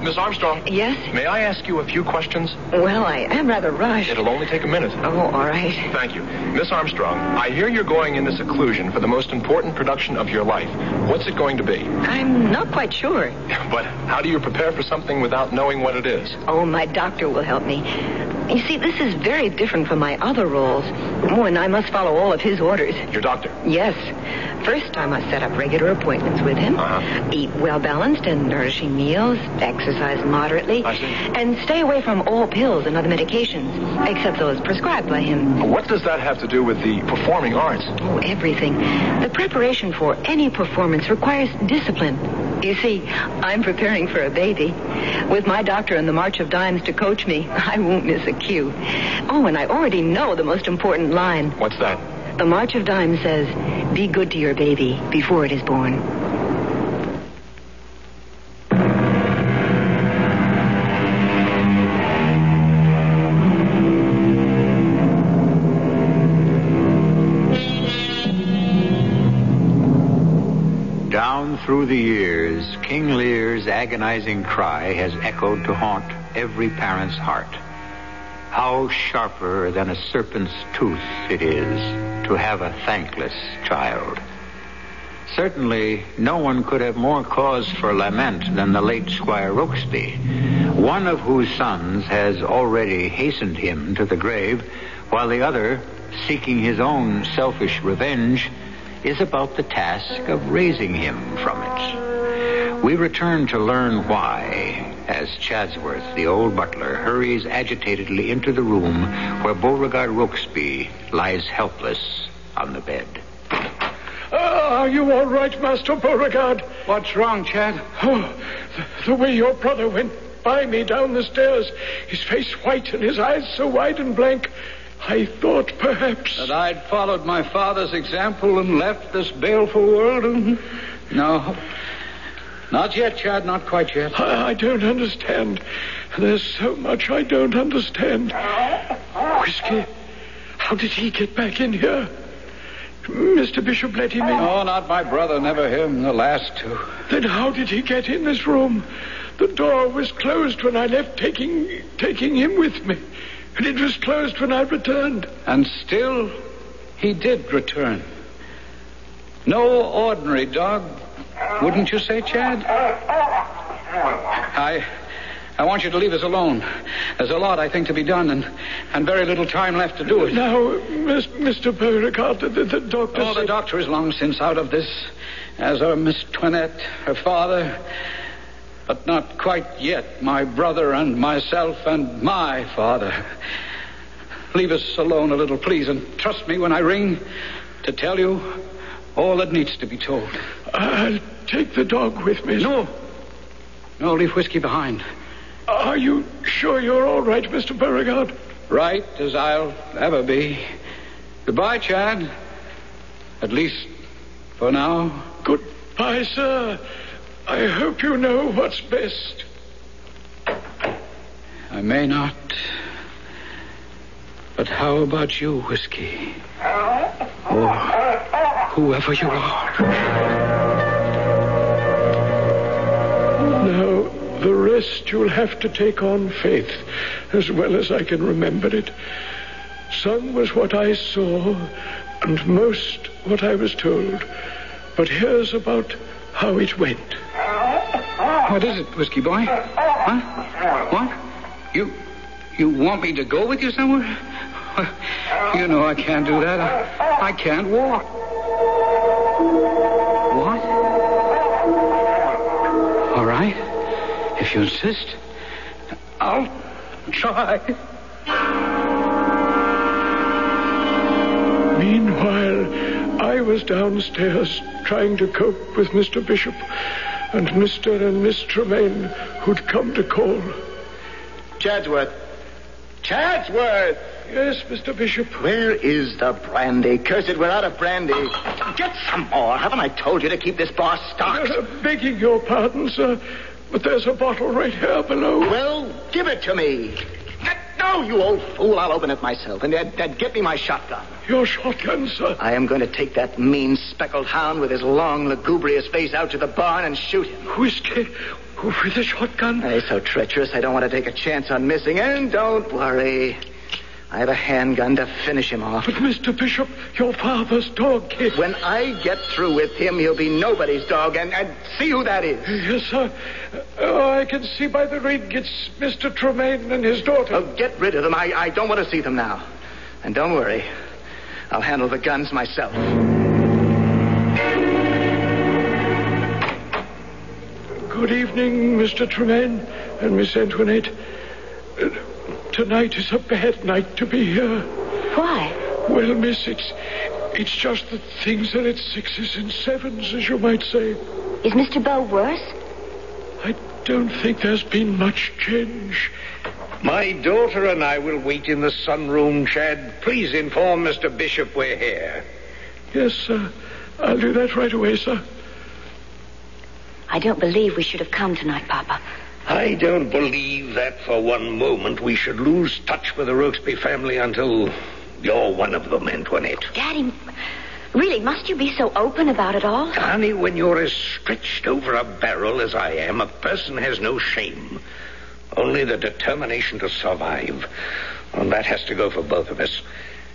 Miss Armstrong? Yes? May I ask you a few questions? Well, I am rather rushed. It'll only take a minute. Oh, all right. Thank you. Miss Armstrong, I hear you're going into seclusion for the most important production of your life. What's it going to be? I'm not quite sure. But how do you prepare for something without knowing what it is? Oh, my doctor will help me. You see, this is very different from my other roles. Oh, and I must follow all of his orders. Your doctor? Yes. First, I must set up regular appointments with him, eat well-balanced and nourishing meals, exercise moderately, and stay away from all pills and other medications, except those prescribed by him. What does that have to do with the performing arts? Oh, everything. The preparation for any performance requires discipline. You see, I'm preparing for a baby. With my doctor and the March of Dimes to coach me, I won't miss a cue. Oh, and I already know the most important line. What's that? The March of Dimes says, "Be good to your baby before it is born." Down through the years, King Lear's agonizing cry has echoed to haunt every parent's heart. How sharper than a serpent's tooth it is to have a thankless child. Certainly, no one could have more cause for lament than the late Squire Rokesby, one of whose sons has already hastened him to the grave, while the other, seeking his own selfish revenge, is about the task of raising him from it. We return to learn why, as Chadsworth, the old butler, hurries agitatedly into the room where Beauregard Rokesby lies helpless on the bed. Are you all right, Master Beauregard? What's wrong, Chad? Oh, the way your brother went by me down the stairs, his face white and his eyes so wide and blank, I thought perhaps... That I'd followed my father's example and left this baleful world? No. Not yet, Chad, not quite yet. I don't understand. There's so much I don't understand. Whiskey, how did he get back in here? Mr. Bishop let him in? No, not my brother, never him, the last two. Then how did he get in this room? The door was closed when I left, taking him with me. And it was closed when I returned. And still, he did return. No ordinary dog, wouldn't you say, Chad? I want you to leave us alone. There's a lot, I think, to be done, and very little time left to do it. Now, Mr. Beauregard, the doctor... Oh, the doctor is long since out of this, as are Miss Toinette, her father... But not quite yet, my brother and myself and my father. Leave us alone a little, please, and trust me when I ring to tell you all that needs to be told. I'll take the dog with me. No, leave Whiskey behind. Are you sure you're all right, Mr. Beauregard? Right as I'll ever be. Goodbye, Chad. At least for now. Goodbye, sir. I hope you know what's best. I may not. But how about you, Whiskey? Or whoever you are. Now, the rest you'll have to take on faith, as well as I can remember it. Some was what I saw, and most what I was told. But here's about how it went. What is it, Whiskey Boy? Huh? What? You want me to go with you somewhere? You know I can't do that. I can't walk. What? All right. If you insist, I'll try. Meanwhile, I was downstairs trying to cope with Mr. Bishop and Mr. and Miss Tremaine, who'd come to call. Chadsworth! Chadsworth! Yes, Mr. Bishop. Where is the brandy? Curse it, we're out of brandy. Get some more. Haven't I told you to keep this bar stocked? Begging your pardon, sir, but there's a bottle right here below. Well, give it to me. No, you old fool. I'll open it myself. And get me my shotgun. Your shotgun, sir? I am going to take that mean speckled hound with his long, lugubrious face out to the barn and shoot him. Whiskey? With a shotgun? He's so treacherous, I don't want to take a chance on missing. And don't worry. I have a handgun to finish him off. But, Mr. Bishop, your father's dog, kid. When I get through with him, he'll be nobody's dog. And see who that is. Yes, sir. I can see by the ring it's Mr. Tremaine and his daughter. Oh, get rid of them. I don't want to see them now. And don't worry. I'll handle the guns myself. Good evening, Mr. Tremaine and Miss Antoinette. Tonight is a bad night to be here. Why? Well, miss, it's just that things are at 6s and 7s, as you might say. Is Mr. Bow worse? I don't think there's been much change. My daughter and I will wait in the sunroom, Chad. Please inform Mr. Bishop we're here. Yes, sir. I'll do that right away, sir. I don't believe we should have come tonight, Papa. I don't believe that for one moment we should lose touch with the Rokesby family until you're one of them, Antoinette. Daddy, really, must you be so open about it all? Honey, when you're as stretched over a barrel as I am, a person has no shame. Only the determination to survive. And that has to go for both of us.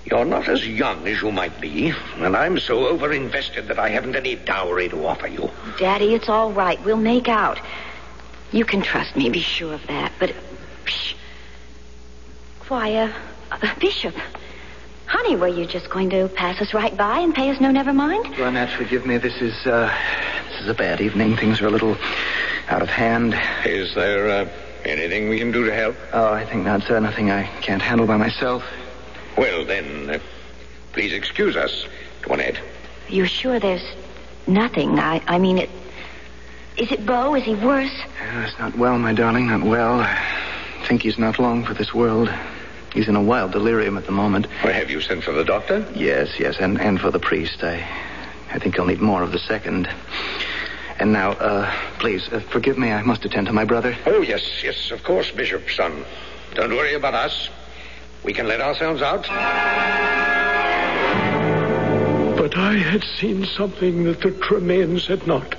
You're not as young as you might be, and I'm so over-invested that I haven't any dowry to offer you. Daddy, it's all right. We'll make out. You can trust me, be sure of that. But, shh. Why, Bishop, honey, were you just going to pass us right by and pay us no never mind? Well, Nat, forgive me. This is a bad evening. Things are a little out of hand. Is there, anything we can do to help? Oh, I think not, sir. Nothing I can't handle by myself. Well, then, please excuse us, Antoinette. You're sure there's nothing? I mean, is it Bo? Is he worse? He's not well, my darling, not well. I think he's not long for this world. He's in a wild delirium at the moment. Well, have you sent for the doctor? Yes, and for the priest. I think he'll need more of the second. And now, please, forgive me. I must attend to my brother. Oh, yes, of course, Bishop, son. Don't worry about us. We can let ourselves out. But I had seen something that the Tremaines had not.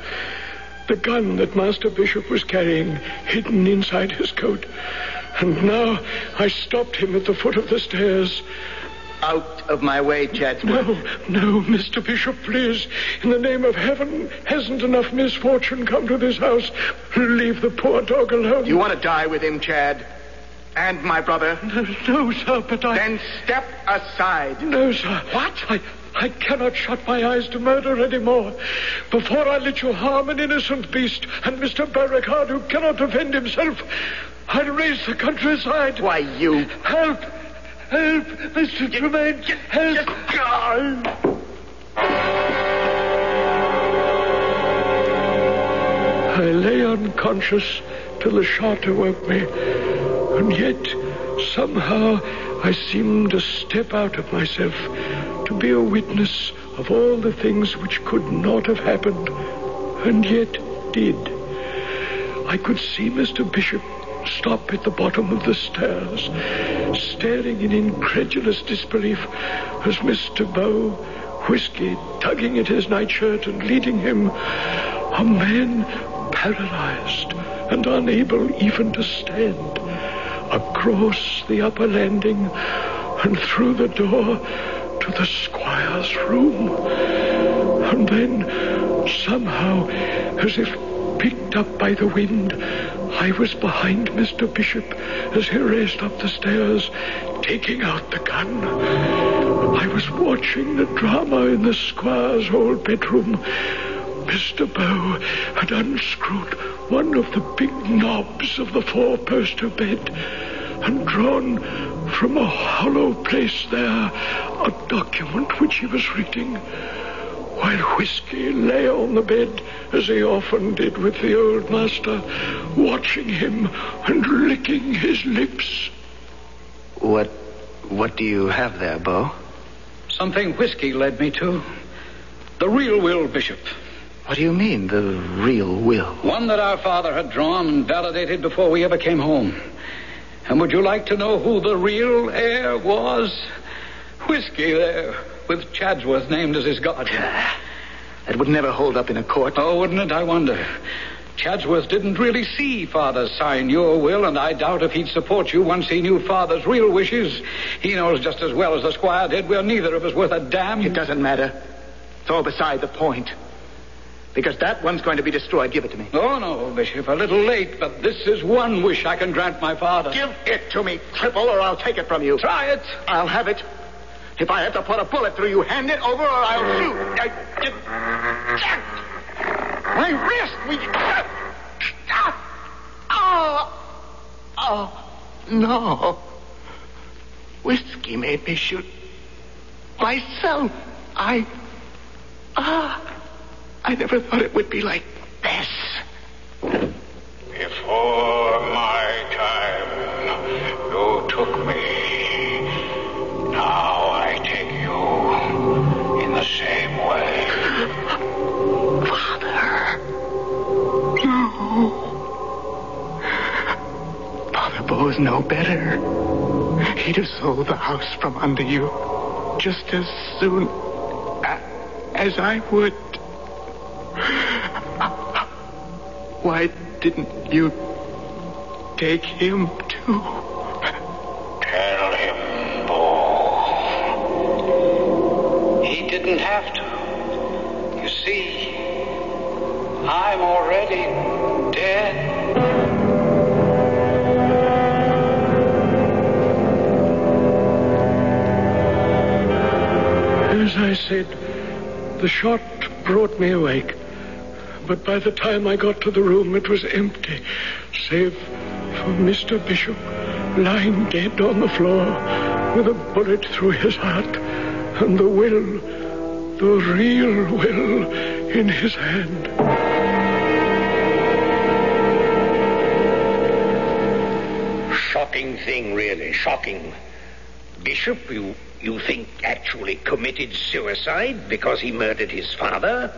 The gun that Master Bishop was carrying hidden inside his coat. And now I stopped him at the foot of the stairs. Out of my way, Chadsworth. No, Mr. Bishop, please. In the name of heaven, hasn't enough misfortune come to this house? Leave the poor dog alone. You want to die with him, Chad? And my brother? No, sir, but I... Then step aside. No, sir. What? I cannot shut my eyes to murder anymore. Before I let you harm an innocent beast and Mr. Beauregard, who cannot defend himself, I'll raise the countryside. Why, you... Help, Mr. Tremaine, help. I lay unconscious till the shot awoke me. And yet, somehow, I seemed to step out of myself, to be a witness of all the things which could not have happened, and yet did. I could see Mr. Bishop stop at the bottom of the stairs, staring in incredulous disbelief as Mr. Bow, Whiskey, tugging at his nightshirt and leading him, a man paralyzed and unable even to stand, across the upper landing and through the door into the squire's room. And then, somehow, as if picked up by the wind, I was behind Mr. Bishop as he raced up the stairs, taking out the gun. I was watching the drama in the squire's old bedroom. Mr. Bow had unscrewed one of the big knobs of the four-poster bed and drawn from a hollow place there a document which he was reading, while Whiskey lay on the bed, as he often did with the old master, watching him and licking his lips. What do you have there, Bo? Something Whiskey led me to. The real will, Bishop. What do you mean, the real will? One that our father had drawn and validated before we ever came home. And would you like to know who the real heir was? Whiskey there, with Chadsworth named as his guardian. That would never hold up in a court. Oh, wouldn't it? I wonder. Chadsworth didn't really see Father sign your will, and I doubt if he'd support you once he knew Father's real wishes. He knows just as well as the squire did we're neither of us worth a damn. It doesn't matter. It's all beside the point. Because that one's going to be destroyed. Give it to me. Oh, no, Bishop. A little late, but this is one wish I can grant my father. Give it to me, cripple, or I'll take it from you. Try it. I'll have it. If I have to put a bullet through you, hand it over or I'll shoot. My wrist! Oh, no. Whiskey made me shoot myself. I never thought it would be like this. Before my time, you took me. Now I take you in the same way. Father. No. Father Bo's no better. He'd have sold the house from under you just as soon as I would. Why didn't you take him too? Tell him, Bo. He didn't have to. You see, I'm already dead. As I said, the shot brought me awake. But by the time I got to the room, it was empty, save for Mr. Bishop lying dead on the floor with a bullet through his heart and the will, the real will, in his hand. Shocking thing, really, shocking. Bishop, you think actually committed suicide because he murdered his father?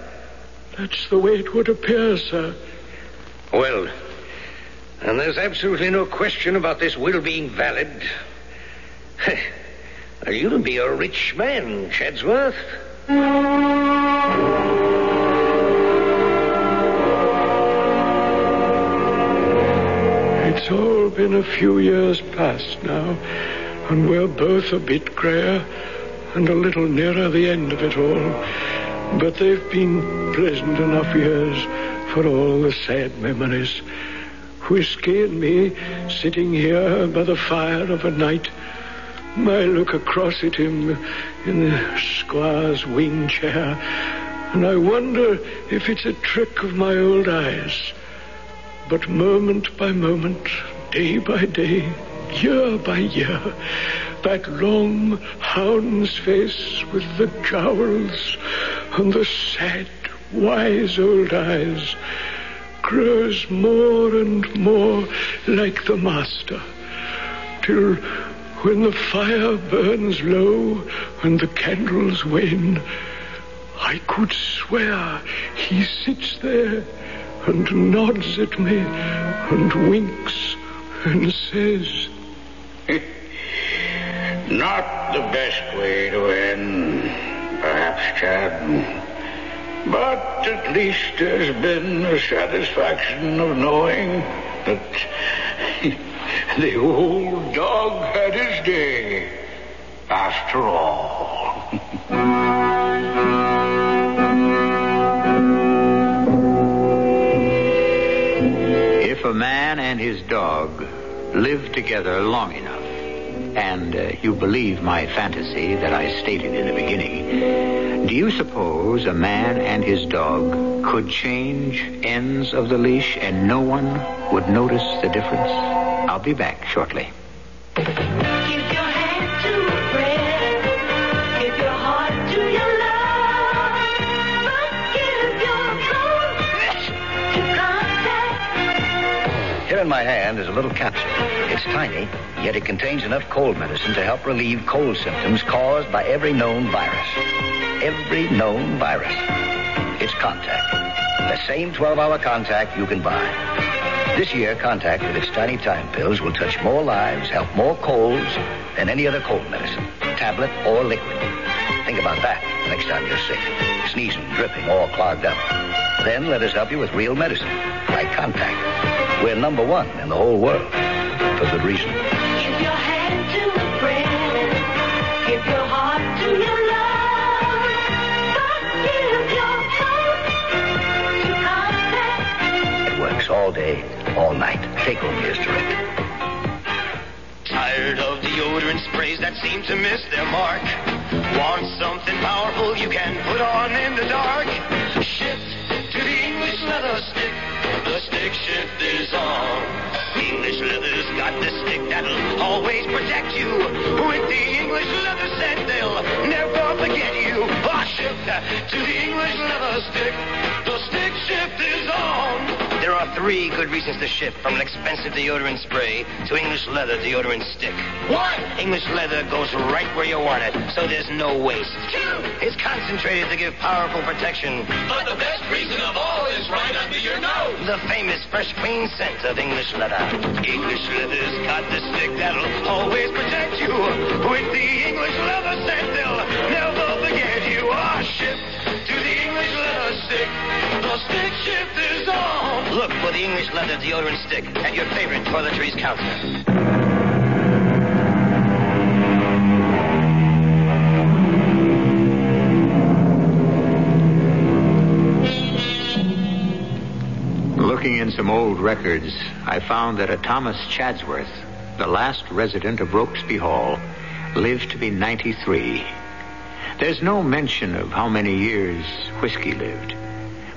That's the way it would appear, sir. Well, and there's absolutely no question about this will being valid. You'll be a rich man, Chadsworth. It's all been a few years past now, and we're both a bit grayer and a little nearer the end of it all. But they've been pleasant enough years for all the sad memories. Whiskey and me sitting here by the fire of a night. I look across at him in the squire's wing chair, and I wonder if it's a trick of my old eyes. But moment by moment, day by day, year by year, that long hound's face with the jowls and the sad, wise old eyes grows more and more like the master, till when the fire burns low and the candles wane, I could swear he sits there and nods at me and winks and says, Not the best way to end, perhaps, Chad. But at least there's been the satisfaction of knowing that the old dog had his day, after all. If a man and his dog live together long enough, and you believe my fantasy that I stated in the beginning, do you suppose a man and his dog could change ends of the leash and no one would notice the difference? I'll be back shortly. Here in my hand is a little capsule. It's tiny, yet it contains enough cold medicine to help relieve cold symptoms caused by every known virus. Every known virus. It's Contact. The same 12-hour Contact you can buy. This year, Contact with its tiny time pills will touch more lives, help more colds than any other cold medicine, tablet or liquid. Think about that next time you're sick, sneezing, dripping, or clogged up. Then let us help you with real medicine, like Contact. We're number one in the whole world, for good reason. Give your hand to a friend. Give your heart to your love. But give your heart to Contact. It works all day, all night. Take home years direct. Tired of deodorant sprays that seem to miss their mark? Want something powerful you can put on in the dark? Shift to the English leather stick. The stick shift is on. English leather's got the stick that'll always protect you. With the English leather scent, they'll never forget you. Oh, shift to the English leather stick. The stick shift is on. There are 3 good reasons to shift from an expensive deodorant spray to English leather deodorant stick. 1, English leather goes right where you want it, so there's no waste. 2, it's concentrated to give powerful protection. But the best reason of all is right under your nose. The famous fresh, clean scent of English leather. English leather's got the stick that'll always protect you. With the English leather scent, they'll never forget you. Ah, shift to the English leather stick. The stick shift is on. Look for the English leather deodorant stick at your favorite toiletries counter. Looking in some old records, I found that a Thomas Chadsworth, the last resident of Rokesby Hall, lived to be 93. There's no mention of how many years Whiskey lived,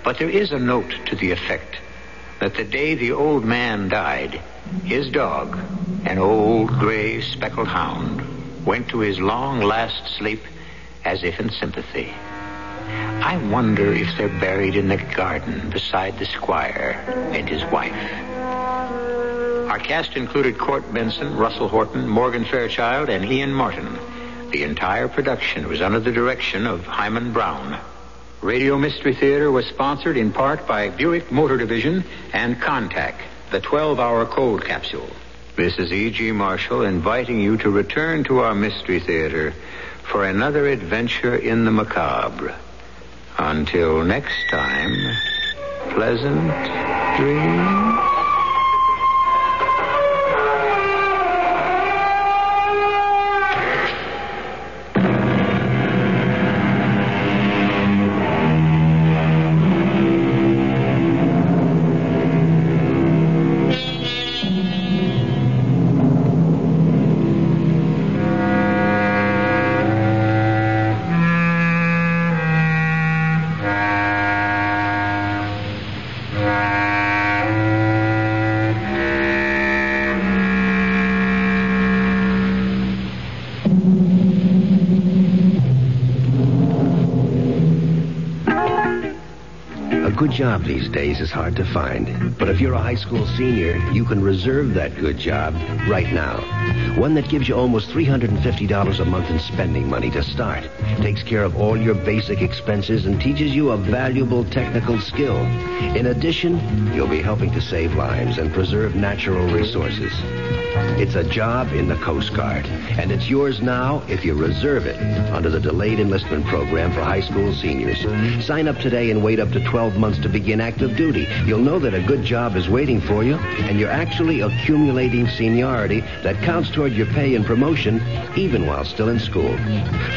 but there is a note to the effect that the day the old man died, his dog, an old gray speckled hound, went to his long last sleep as if in sympathy. I wonder if they're buried in the garden beside the squire and his wife. Our cast included Court Benson, Russell Horton, Morgan Fairchild, and Ian Martin. The entire production was under the direction of Himan Brown. Radio Mystery Theater was sponsored in part by Buick Motor Division and Contact, the 12-hour cold capsule. This is E.G. Marshall inviting you to return to our Mystery Theater for another adventure in the macabre. Until next time, pleasant dreams. Good job these days is hard to find. But if you're a high school senior, you can reserve that good job right now. One that gives you almost $350 a month in spending money to start, takes care of all your basic expenses, and teaches you a valuable technical skill. In addition, you'll be helping to save lives and preserve natural resources. It's a job in the Coast Guard, and it's yours now if you reserve it under the Delayed Enlistment Program for high school seniors. Sign up today and wait up to 12 months wants to begin active duty. You'll know that a good job is waiting for you, and you're actually accumulating seniority that counts toward your pay and promotion, even while still in school.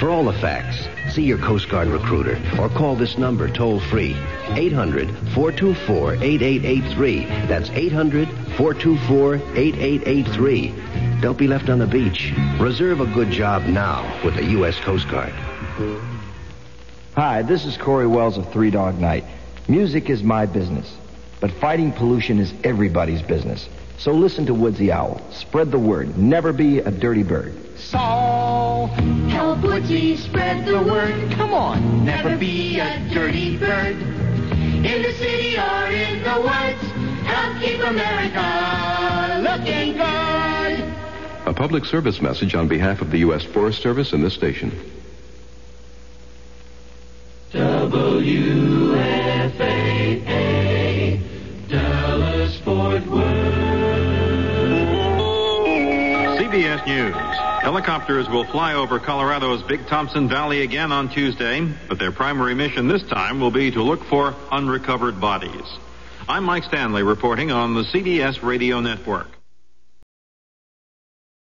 For all the facts, see your Coast Guard recruiter or call this number toll-free, 800-424-8883. That's 800-424-8883. Don't be left on the beach. Reserve a good job now with the U.S. Coast Guard. Hi, this is Corey Wells of Three Dog Night. Music is my business, but fighting pollution is everybody's business. So listen to Woodsy Owl. Spread the word. Never be a dirty bird. So, help Woodsy spread the word. Come on, never be a dirty bird. In the city or in the woods, help keep America looking good. A public service message on behalf of the U.S. Forest Service and this station. WFAA, Dallas Fort Worth. CBS News. Helicopters will fly over Colorado's Big Thompson Valley again on Tuesday, but their primary mission this time will be to look for unrecovered bodies. I'm Mike Stanley reporting on the CBS Radio Network.